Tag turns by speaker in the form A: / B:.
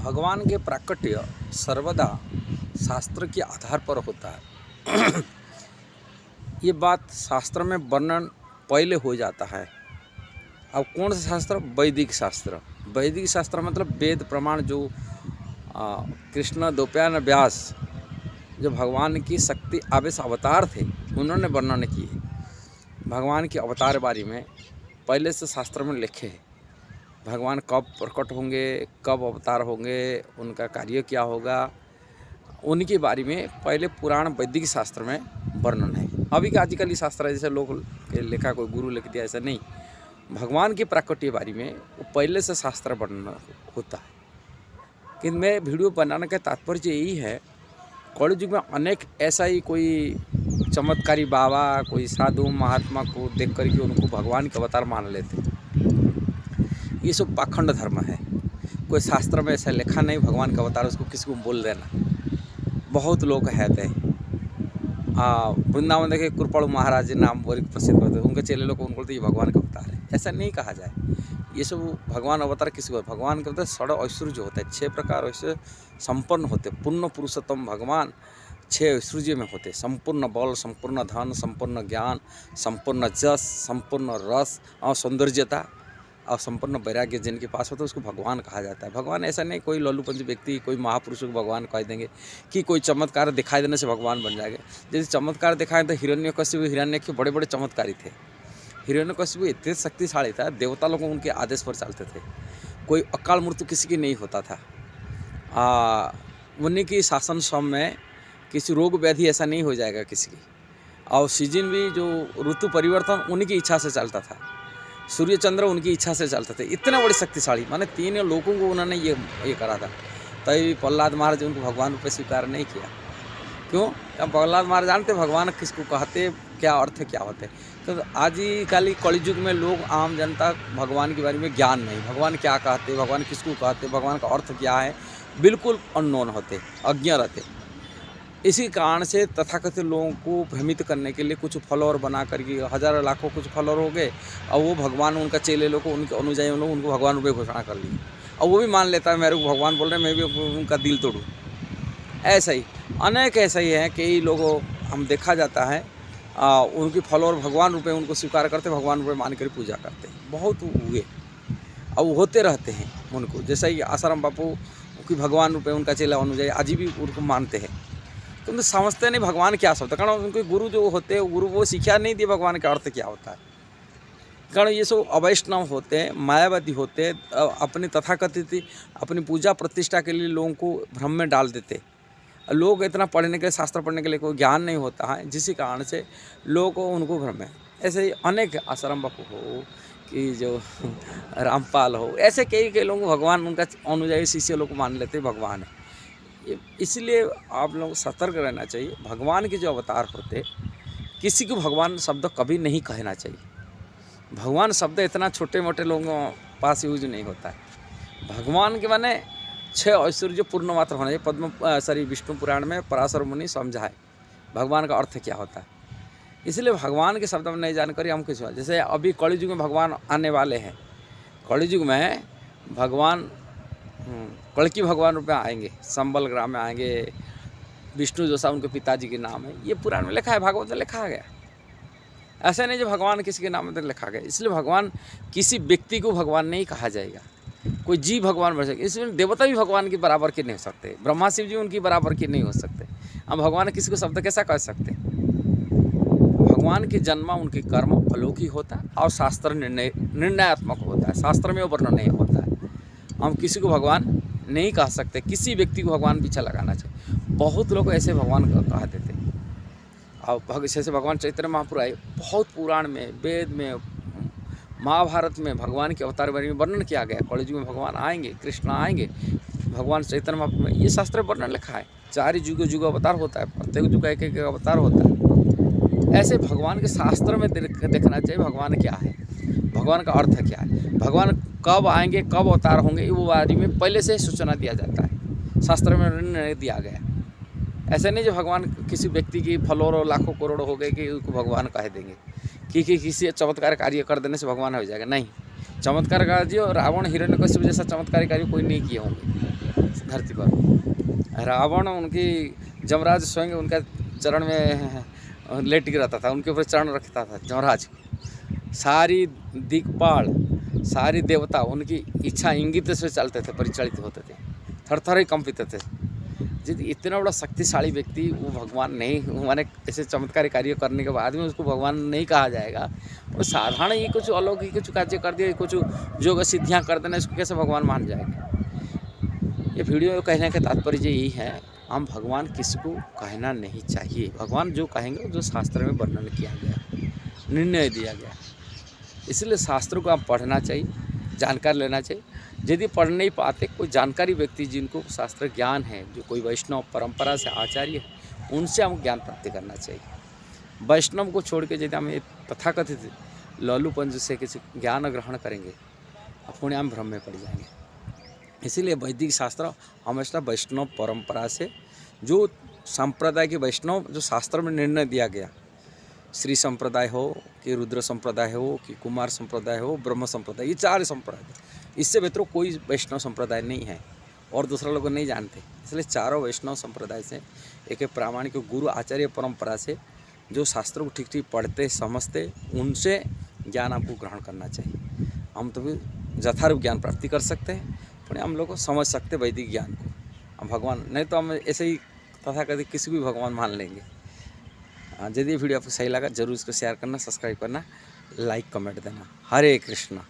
A: भगवान के प्राकट्य सर्वदा शास्त्र के आधार पर होता है। ये बात शास्त्र में वर्णन पहले हो जाता है। अब कौन सा शास्त्र? वैदिक शास्त्र। वैदिक शास्त्र मतलब वेद प्रमाण जो कृष्ण द्वैपायन व्यास जो भगवान की शक्ति आवेश अवतार थे उन्होंने वर्णन किए। भगवान के अवतार बारे में पहले से शास्त्र में लिखे हैं। भगवान कब प्रकट होंगे, कब अवतार होंगे, उनका कार्य क्या होगा, उनके बारे में पहले पुराण वैदिक शास्त्र में वर्णन है। अभी का आजकल शास्त्र है जैसे लोग लिखा कोई गुरु लिख दिया, ऐसा नहीं। भगवान के प्राकट्य बारे में वो पहले से शास्त्र वर्णन होता है। कि मैं वीडियो बनाने का तात्पर्य यही है, कलयुग युग में अनेक ऐसा ही कोई चमत्कारी बाबा, कोई साधु महात्मा को देख कर के उनको भगवान के अवतार मान लेते। ये सब पाखंड धर्म है। कोई शास्त्र में ऐसा लिखा नहीं भगवान का अवतार, उसको किसी को बोल देना। बहुत लोग है थे वृंदावन देखे कृपाणु महाराज जी नाम बड़ी प्रसिद्ध होते, उनके चेले लोग उनको बोलते ये भगवान का अवतार है, ऐसा नहीं कहा जाए। ये सब भगवान अवतार किसी को, भगवान के अवतार षड ऐश्वर्य होता है, 6 प्रकार ऐसे संपन्न होते। पूर्ण पुरुषोत्तम भगवान 6 ऐश्वर्य में होते। संपूर्ण बल, संपूर्ण धन, संपूर्ण ज्ञान, संपूर्ण जस, संपूर्ण रस और सौंदर्यता और संपूर्ण वैराग्य जिनके पास होता है उसको भगवान कहा जाता है। भगवान ऐसा नहीं कोई लल्लूपंथी व्यक्ति, कोई महापुरुष को भगवान कह देंगे कि कोई चमत्कार दिखाई देने से भगवान बन जाएगा। जैसे चमत्कार दिखाए तो हिरण्यकशिपु हिरण्यक्ष बड़े बड़े चमत्कारी थे। हिरण्यकशिपु इतने शक्तिशाली था, देवता लोग उनके आदेश पर चलते थे। कोई अकाल मृत्यु किसी की नहीं होता था। उन्हीं की शासन में किसी रोग व्याधि ऐसा नहीं हो जाएगा किसी की। और सीजन भी जो ऋतु परिवर्तन उन्हीं की इच्छा से चलता था। सूर्य चंद्र उनकी इच्छा से चलते थे। इतना बड़े शक्तिशाली, माने 3 लोगों को उन्होंने ये करा था। तभी प्रहलाद महाराज उनको भगवान रूप स्वीकार नहीं किया। क्यों? अब प्रहलाद महाराज जानते भगवान किसको कहते, क्या अर्थ क्या होते। तो आजकल कलयुग में लोग आम जनता भगवान के बारे में ज्ञान नहीं, भगवान क्या कहते, भगवान किसको कहते, भगवान का अर्थ क्या है, बिल्कुल अननोन होते, अज्ञ रहते। इसी कारण से तथाकथित लोगों को भ्रमित करने के लिए कुछ फॉलोअर बना करके हजारों लाखों कुछ फॉलोअर हो गए और वो भगवान उनका चेले लोग को उनके अनुयायी लोग उनको भगवान रूपे घोषणा कर लिए और वो भी मान लेता है मेरे को भगवान बोल रहे हैं, मैं भी उनका दिल तोड़ूँ। ऐसा ही अनेक ऐसा ही है कई लोगों हम देखा जाता है उनकी फॉलोअर भगवान रूपे उनको स्वीकार करते, भगवान रूपे मान कर पूजा करते। बहुत हुए और वो होते रहते हैं उनको। जैसा ही आसाराम बापू की भगवान रूपे उनका चेला अनुयायी आज भी उनको मानते हैं। तो समझते नहीं भगवान क्या होता है, कारण उनके गुरु जो होते हैं गुरु वो शिक्षा नहीं दिए भगवान का अर्थ क्या होता है। कारण ये सब अवैष्णव होते हैं, मायावादी होते हैं, अपनी तथाकथित अपनी पूजा प्रतिष्ठा के लिए लोगों को भ्रम में डाल देते। लोग इतना पढ़ने के लिए, शास्त्र पढ़ने के लिए कोई ज्ञान नहीं होता है, जिसी कारण से लोगों को उनको भ्रम है। ऐसे ही अनेक आसाराम बापू हो कि जो रामपाल हो, ऐसे कई लोग भगवान उनका अनुयायी शिष्य लोग मान लेते भगवान है। इसलिए आप लोग सतर्क रहना चाहिए। भगवान के जो अवतार होते किसी को भगवान शब्द कभी नहीं कहना चाहिए। भगवान शब्द इतना छोटे मोटे लोगों पास यूज नहीं होता है। भगवान के माने 6 ऐश्वर्य पूर्ण मात्र होना चाहिए। विष्णु पुराण में पराशर मुनि समझाए भगवान का अर्थ क्या होता है। इसलिए भगवान के शब्द में नहीं जानकारी हम किसी, जैसे अभी कलयुग में भगवान आने वाले हैं। कलयुग में भगवान कल्कि भगवान रूप में आएंगे, संबल ग्राम में आएंगे। विष्णु जोसा उनके पिताजी के नाम है, ये पुराण में लिखा है, भागवत में लिखा गया। ऐसा नहीं जो भगवान किसी के नाम में लिखा गया। इसलिए भगवान किसी व्यक्ति को भगवान नहीं कहा जाएगा, कोई जीव भगवान बन सकते। इसमें देवता भी भगवान के बराबर के नहीं हो सकते, ब्रह्मा शिव जी उनकी बराबर के नहीं हो सकते। हम भगवान किसी को शब्द कैसा कह सकते? भगवान के जन्म उनके कर्म अलौकिक होता है और शास्त्र निर्णयात्मक होता है, शास्त्र में वर्णन नहीं होता है। हम किसी को भगवान नहीं कह सकते, किसी व्यक्ति को भगवान पीछे लगाना चाहिए। बहुत लोग ऐसे भगवान कह देते। और जैसे भगवान चैतन्य महाप्रभु आए, बहुत पुराण में, वेद में, महाभारत में भगवान के अवतार बारे में वर्णन किया गया। कलयुग में भगवान आएंगे, कृष्ण आएंगे, भगवान चैतन्य महाप्रभु में ये शास्त्र वर्णन लिखा है। 4 युग अवतार होता है, प्रत्येक युग एक अवतार होता है। ऐसे भगवान के शास्त्र में देखना चाहिए भगवान क्या है, भगवान का अर्थ क्या है, भगवान कब आएंगे, कब अवतार होंगे, वो बारे में पहले से सूचना दिया जाता है, शास्त्र में निर्णय दिया गया। ऐसा नहीं जो भगवान किसी व्यक्ति की फलों लाखों करोड़ हो गए कि उसको भगवान कह देंगे कि किसी चमत्कार कार्य कर देने से भगवान हो जाएगा। नहीं, चमत्कार कार्य रावण हिरण्यकशिपु जैसा चमत्कारी कार्य कोई नहीं किए होंगे। धरती पर। रावण उनकी जमराज स्वयं उनका चरण में लेट गिराता था, उनके ऊपर चरण रखता था जमराज को। सारी दिक्पाल, सारी देवता उनकी इच्छा इंगित से चलते थे, परिचालित होते थे, थर थर ही कंपित थे। यदि इतना बड़ा शक्तिशाली व्यक्ति वो भगवान नहीं, माने ऐसे चमत्कारी कार्य करने के बाद में उसको भगवान नहीं कहा जाएगा। वो साधारण ही कुछ अलौकिक कुछ कार्य कर दिया, कुछ योग सिद्धियाँ कर देना, इसको कैसे भगवान मान जाएगा। ये वीडियो कहने का तात्पर्य यही है, हम भगवान किसी को कहना नहीं चाहिए। भगवान जो कहेंगे जो शास्त्र में वर्णन किया गया, निर्णय दिया गया, इसलिए शास्त्रों को आप पढ़ना चाहिए, जानकारी लेना चाहिए। यदि पढ़ नहीं पाते, कोई जानकारी व्यक्ति जिनको शास्त्र ज्ञान है, जो कोई वैष्णव परंपरा से आचार्य है, उनसे हम ज्ञान प्राप्ति करना चाहिए। वैष्णव को छोड़ के यदि हम तथाकथित लल्लूपंज से किसी ज्ञान ग्रहण करेंगे, अपने हम भ्रम में पड़ जाएंगे। इसीलिए वैदिक शास्त्र हमेशा वैष्णव परंपरा से, जो संप्रदाय के वैष्णव जो शास्त्र में निर्णय दिया गया, श्री संप्रदाय हो कि रुद्र संप्रदाय हो कि कुमार संप्रदाय हो, ब्रह्म संप्रदाय, ये 4 संप्रदाय, इससे बेहतर कोई वैष्णव संप्रदाय नहीं है और दूसरा लोग नहीं जानते। इसलिए चारों वैष्णव संप्रदाय से एक प्रामाणिक गुरु आचार्य परंपरा से जो शास्त्रों को ठीक ठीक पढ़ते समझते, उनसे ज्ञान आपको ग्रहण करना चाहिए। हम तो भी यथारूप ज्ञान प्राप्ति कर सकते हैं, पुण्य हम लोग को समझ सकते वैदिक ज्ञान को। हम भगवान नहीं तो हम ऐसे ही तथाकथित किसी भी भगवान मान लेंगे। यदि ये वीडियो आपको सही लगा, जरूर इसको शेयर करना, सब्सक्राइब करना, लाइक कमेंट देना। हरे कृष्णा।